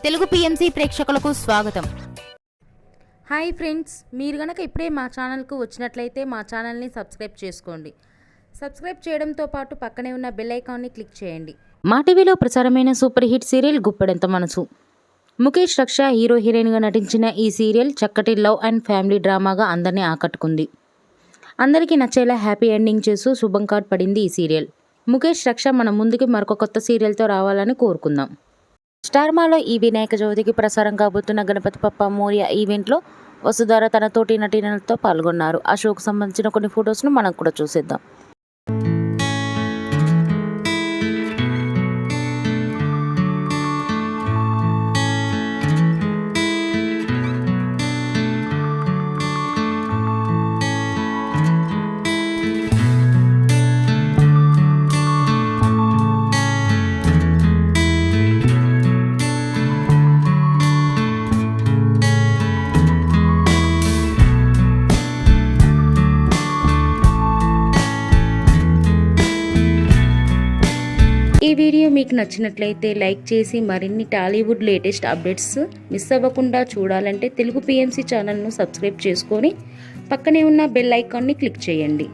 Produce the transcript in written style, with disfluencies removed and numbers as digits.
Telugu PMC ప్రేక్షకులకు స్వాగతం. Hi friends, మీరు గనక ఇప్పుడే మా ఛానల్కు వచ్చినట్లయితే మా ఛానల్ని సబ్స్క్రైబ్ చేసుకోండి. సబ్స్క్రైబ్ చేయడంతో పాటు పక్కనే ఉన్న బెల్ ఐకాన్ని క్లిక్ చేయండి. మా టీవీలో ప్రసారమైన సూపర్ హిట్ సీరియల్ గుప్పెడంత మనసు. ముఖేష్ రక్ష హీరో హీరోయిన్గా నటించిన ఈ సీరియల్ చక్కటి లవ్ అండ్ ఫ్యామిలీ డ్రామాగా అందరినీ ఆకట్టుకుంది. అందరికీ నచ్చేలా హ్యాపీ ఎండింగ్ చేస్తూ శుభం కార్డ్ పడింది ఈ సీరియల్. ముఖేష్ రక్ష మన ముందుకి మరొక కొత్త సీరియల్తో రావాలని కోరుకుందాం. స్టార్మాలో ఈ వినాయక చవితికి ప్రసారం కాబోతున్న గణపతి బప్పా మోరియా ఈవెంట్లో వసుధార తన తోటి నటీనటులతో పాల్గొన్నారు. ఆ షోకు సంబంధించిన కొన్ని ఫొటోస్ను మనం కూడా చూసేద్దాం. ఈ వీడియో మీకు నచ్చినట్లయితే లైక్ చేసి మరిన్ని టాలీవుడ్ లేటెస్ట్ అప్డేట్స్ మిస్ అవ్వకుండా చూడాలంటే తెలుగు పిఎంసి ఛానల్ను సబ్స్క్రైబ్ చేసుకొని పక్కనే ఉన్న బెల్ ఐకాన్ని క్లిక్ చేయండి.